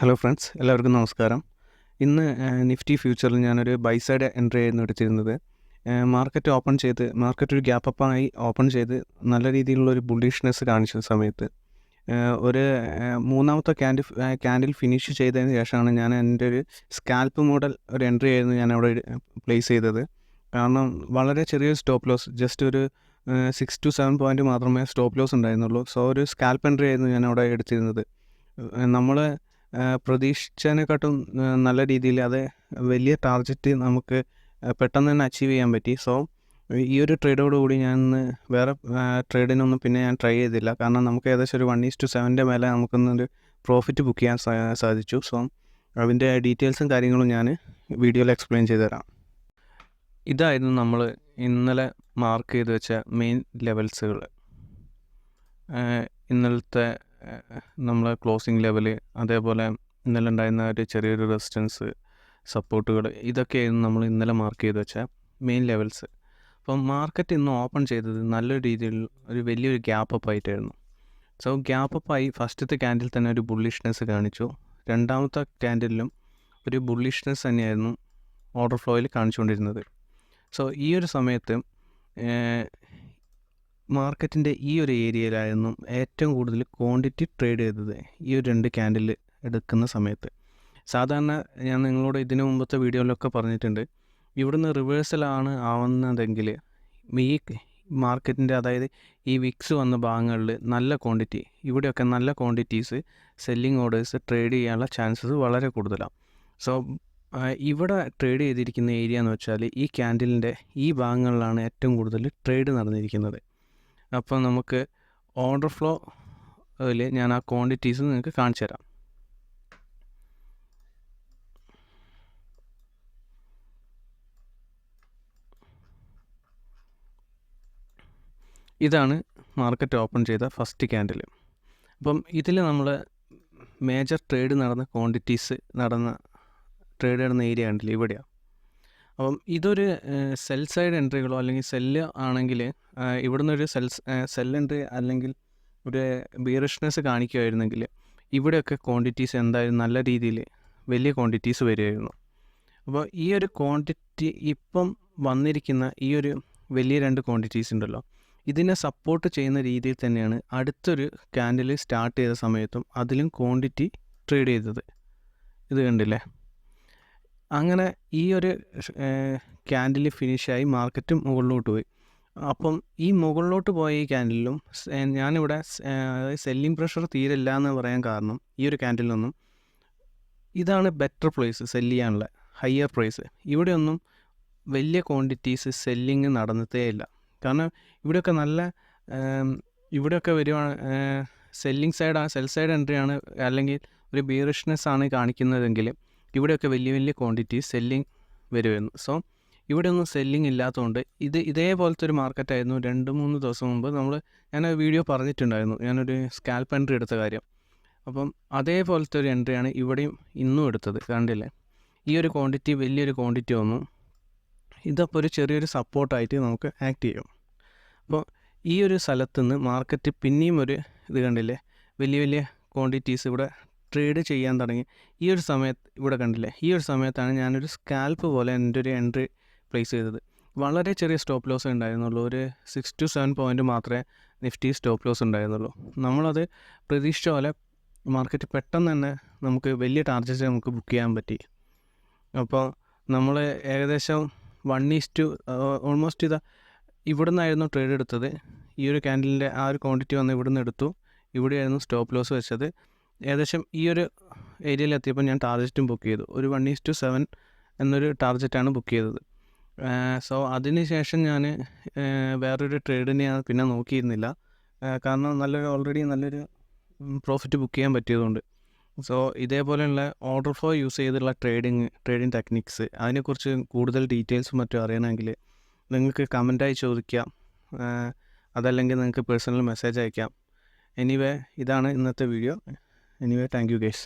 Hello friends, എല്ലാവർക്കും നമസ്കാരം. ഇന്ന് നിഫ്റ്റി ഫ്യൂച്ചറിൽ ഞാനൊരു ബൈ സൈഡ് എൻട്രി ആയിരുന്നു എടുത്തിരുന്നത്. മാർക്കറ്റ് ഒരു ഗ്യാപ്പ് അപ്പായി ഓപ്പൺ ചെയ്ത് നല്ല രീതിയിലുള്ളൊരു ബുള്ളിഷ്നെസ് കാണിച്ച സമയത്ത് ഒരു മൂന്നാമത്തെ ക്യാൻഡിൽ ഫിനിഷ് ചെയ്തതിന് ശേഷമാണ് ഞാൻ എൻ്റെ ഒരു സ്കാൽപ്പ് മോഡൽ ഒരു എൻട്രി ആയിരുന്നു ഞാൻ അവിടെ പ്ലേസ് ചെയ്തത്. കാരണം വളരെ ചെറിയൊരു സ്റ്റോപ്പ് ലോസ്, ജസ്റ്റ് ഒരു 6 to 7 പോയിൻറ്റ് മാത്രമേ സ്റ്റോപ്പ് ലോസ് ഉണ്ടായിരുന്നുള്ളൂ. സോ ഒരു സ്കാൽപ്പ് എൻട്രി ആയിരുന്നു ഞാൻ അവിടെ എടുത്തിരുന്നത്. നമ്മൾ പ്രതീക്ഷിച്ചതിനെക്കാട്ടും നല്ല രീതിയിൽ അത് വലിയ ടാർഗറ്റ് നമുക്ക് പെട്ടെന്ന് തന്നെ അച്ചീവ് ചെയ്യാൻ പറ്റി. സോ ഈ ഒരു ട്രേഡോടുകൂടി ഞാൻ വേറെ ട്രേഡിനൊന്നും പിന്നെ ഞാൻ ട്രൈ ചെയ്തില്ല. കാരണം നമുക്ക് ഏകദേശം ഒരു 1:7 മേലെ നമുക്കൊന്നൊരു പ്രോഫിറ്റ് ബുക്ക് ചെയ്യാൻ സാധിച്ചു. സോ അതിൻ്റെ ഡീറ്റെയിൽസും കാര്യങ്ങളും ഞാൻ വീഡിയോയിൽ എക്സ്പ്ലെയിൻ ചെയ്തു തരാം. ഇതായിരുന്നു നമ്മൾ ഇന്നലെ മാർക്ക് ചെയ്ത് വെച്ച മെയിൻ ലെവൽസുകൾ. ഇന്നലത്തെ നമ്മൾ ക്ലോസിംഗ് ലെവൽ, അതേപോലെ ഇന്നലെ ഉണ്ടായിരുന്ന ഒരു ചെറിയൊരു റെസിസ്റ്റൻസ്, സപ്പോർട്ടുകൾ, ഇതൊക്കെയായിരുന്നു നമ്മൾ ഇന്നലെ മാർക്ക് ചെയ്ത് വെച്ച മെയിൻ ലെവൽസ്. അപ്പം മാർക്കറ്റ് ഇന്ന് ഓപ്പൺ ചെയ്തത് നല്ലൊരു രീതിയിൽ ഒരു വലിയൊരു ഗ്യാപ്പ് അപ്പ് ആയിട്ടായിരുന്നു. സോ ഗ്യാപ്പ് അപ്പായി ഫസ്റ്റത്തെ ക്യാൻഡിൽ തന്നെ ഒരു ബുള്ളിഷ്നെസ് കാണിച്ചു. രണ്ടാമത്തെ ക്യാൻഡിലും ഒരു ബുള്ളിഷ്നെസ് തന്നെയായിരുന്നു ഓർഡർ ഫ്ലോയിൽ കാണിച്ചുകൊണ്ടിരുന്നത്. സോ ഈ ഒരു സമയത്ത് മാർക്കറ്റിൻ്റെ ഈ ഒരു ഏരിയയിലായിരുന്നു ഏറ്റവും കൂടുതൽ ക്വാണ്ടിറ്റി ട്രേഡ് ചെയ്തത് ഈ ഒരു 2 ക്യാൻഡിൽ എടുക്കുന്ന സമയത്ത്. സാധാരണ ഞാൻ നിങ്ങളോട് ഇതിനു മുമ്പത്തെ വീഡിയോയിലൊക്കെ പറഞ്ഞിട്ടുണ്ട്, ഇവിടുന്ന് റിവേഴ്സലാണ് ആവുന്നതെങ്കിൽ ഈ മാർക്കറ്റിൻ്റെ, അതായത് ഈ വിക്സ് വന്ന ഭാഗങ്ങളിൽ നല്ല ക്വാണ്ടിറ്റി, ഇവിടെയൊക്കെ നല്ല ക്വാണ്ടിറ്റീസ് സെല്ലിംഗ് ഓർഡേഴ്സ് ട്രേഡ് ചെയ്യാനുള്ള ചാൻസസ് വളരെ കൂടുതലാണ്. സോ ഇവിടെ ട്രേഡ് ചെയ്തിരിക്കുന്ന ഏരിയ എന്ന് വെച്ചാൽ ഈ ക്യാൻഡിലിൻ്റെ ഈ ഭാഗങ്ങളിലാണ് ഏറ്റവും കൂടുതൽ ട്രേഡ് നടന്നിരിക്കുന്നത്. അപ്പോൾ നമുക്ക് ഓർഡർ ഫ്ലോയിൽ ഞാൻ ആ ക്വാണ്ടിറ്റീസ് നിങ്ങൾക്ക് കാണിച്ചു തരാം. ഇതാണ് മാർക്കറ്റ് ഓപ്പൺ ചെയ്ത ഫസ്റ്റ് ക്യാൻഡിൽ. അപ്പം ഇതിൽ നമ്മൾ മേജർ ട്രേഡ് നടന്ന ട്രേഡ് നടന്ന ഏരിയ കണ്ടില്ല, ഇവിടെയാണ്. അപ്പം ഇതൊരു സെൽ സൈഡ് എൻട്രികളോ അല്ലെങ്കിൽ സെല്ല് ആണെങ്കിൽ ഇവിടുന്ന് ഒരു സെൽ എൻട്രി അല്ലെങ്കിൽ ഒരു ബീറിഷ്നെസ് കാണിക്കുമായിരുന്നെങ്കിൽ ഇവിടെയൊക്കെ ക്വാണ്ടിറ്റീസ് എന്തായാലും നല്ല രീതിയിൽ വലിയ ക്വാണ്ടിറ്റീസ് വരുമായിരുന്നു. അപ്പോൾ ഈ ഒരു ക്വാണ്ടിറ്റി ഇപ്പം വന്നിരിക്കുന്ന ഈ ഒരു വലിയ 2 ക്വാണ്ടിറ്റീസ് ഉണ്ടല്ലോ, ഇതിനെ സപ്പോർട്ട് ചെയ്യുന്ന രീതിയിൽ തന്നെയാണ് അടുത്തൊരു ക്യാൻഡിൽ സ്റ്റാർട്ട് ചെയ്ത സമയത്തും അതിലും ക്വാണ്ടിറ്റി ട്രേഡ് ചെയ്തത്. ഇത് കണ്ടില്ലേ? അങ്ങനെ ഈ ഒരു ക്യാൻഡിൽ ഫിനിഷായി മാർക്കറ്റ് മുകളിലോട്ട് പോയി. അപ്പം ഈ മുകളിലോട്ട് പോയ ഈ ക്യാൻഡിലും ഞാനിവിടെ സെല്ലിംഗ് പ്രഷർ തീരില്ല എന്ന് പറയാൻ കാരണം, ഈ ഒരു ക്യാൻഡിലൊന്നും ഇതാണ് ബെറ്റർ പ്ലേസ് സെല്ല് ചെയ്യാനുള്ള, ഹയർ പ്രൈസ്. ഇവിടെയൊന്നും വലിയ ക്വാണ്ടിറ്റീസ് സെല്ലിങ് നടന്നതേ ഇല്ല. കാരണം ഇവിടെയൊക്കെ വരുവാണ് സെല്ലിംഗ് സൈഡാണ്, സെൽ സൈഡ് എൻട്രിയാണ് അല്ലെങ്കിൽ ഒരു ബീറിഷ്നെസ് ആണ് കാണിക്കുന്നതെങ്കിൽ ഇവിടെയൊക്കെ വലിയ വലിയ ക്വാണ്ടിറ്റി സെല്ലിങ് വരുമായിരുന്നു. സോ ഇവിടെ ഒന്നും സെല്ലിങ് ഇല്ലാത്തതുകൊണ്ട് ഇതേപോലത്തെ ഒരു മാർക്കറ്റായിരുന്നു 2-3 ദിവസം മുമ്പ് ഞാനൊരു വീഡിയോ പറഞ്ഞിട്ടുണ്ടായിരുന്നു, ഞാനൊരു സ്കാൽപ്പ് എൻട്രി എടുത്ത കാര്യം. അപ്പം അതേപോലത്തെ ഒരു എൻട്രിയാണ് ഇവിടെയും ഇന്നും എടുത്തത്. കണ്ടില്ലേ? ഈ ഒരു ക്വാണ്ടിറ്റി വലിയൊരു ക്വാണ്ടിറ്റി വന്നു. ഇതപ്പോൾ ഒരു ചെറിയൊരു സപ്പോർട്ടായിട്ട് നമുക്ക് ആക്ട് ചെയ്യും. അപ്പോൾ ഈ ഒരു സ്ഥലത്ത് നിന്ന് മാർക്കറ്റ് പിന്നെയും ഇത് കണ്ടില്ലേ, വലിയ വലിയ ക്വാണ്ടിറ്റീസ് ഇവിടെ ട്രേഡ് ചെയ്യാൻ തുടങ്ങി. ഈ ഒരു സമയത്ത് ഇവിടെ കണ്ടില്ലേ, ഈ ഒരു സമയത്താണ് ഞാനൊരു സ്കാൽപ്പ് പോലെ എൻ്റെ ഒരു എൻട്രി പ്ലേസ് ചെയ്തത്. വളരെ ചെറിയ സ്റ്റോപ്പ് ലോസ് ഉണ്ടായിരുന്നുള്ളൂ, ഒരു 6 to 7 പോയിൻറ്റ് മാത്രമേ നിഫ്റ്റി സ്റ്റോപ്പ് ലോസ് ഉണ്ടായിരുന്നുള്ളൂ. നമ്മളത് പ്രതീക്ഷിച്ച പോലെ മാർക്കറ്റ് പെട്ടെന്ന് തന്നെ നമുക്ക് വലിയ ടാർഗറ്റ് നമുക്ക് ബുക്ക് ചെയ്യാൻ പറ്റി. അപ്പോൾ നമ്മൾ ഏകദേശം ഓൾമോസ്റ്റ് ഇവിടെ നിന്നായിരുന്നു ട്രേഡ് എടുത്തത്. ഈ ഒരു ക്യാൻഡിലിൻ്റെ ആ ഒരു ക്വാണ്ടിറ്റി വന്ന് ഇവിടെ നിന്ന് എടുത്തു. ഇവിടെയായിരുന്നു സ്റ്റോപ്പ് ലോസ് വെച്ചത്. ഏകദേശം ഈ ഒരു ഏരിയയിൽ എത്തിയപ്പോൾ ഞാൻ ടാർഗറ്റും ബുക്ക് ചെയ്തു. ഒരു 1:7 എന്നൊരു ടാർഗറ്റാണ് ബുക്ക് ചെയ്തത്. സോ അതിന് ശേഷം ഞാൻ വേറൊരു ട്രേഡിനെ ഞാൻ പിന്നെ നോക്കിയിരുന്നില്ല. കാരണം ഓൾറെഡി നല്ലൊരു പ്രോഫിറ്റ് ബുക്ക് ചെയ്യാൻ പറ്റിയതുകൊണ്ട്. സോ ഇതേപോലെയുള്ള ഓർഡർ ഫ്ലോ യൂസ് ചെയ്തുള്ള ട്രേഡിംഗ് ടെക്നിക്സ്, അതിനെക്കുറിച്ച് കൂടുതൽ ഡീറ്റെയിൽസും മറ്റും അറിയണമെങ്കിൽ നിങ്ങൾക്ക് കമൻറ്റായി ചോദിക്കാം, അതല്ലെങ്കിൽ നിങ്ങൾക്ക് പേഴ്സണൽ മെസ്സേജ് അയക്കാം. എനിവേ, ഇതാണ് ഇന്നത്തെ video. Anyway, thank you guys.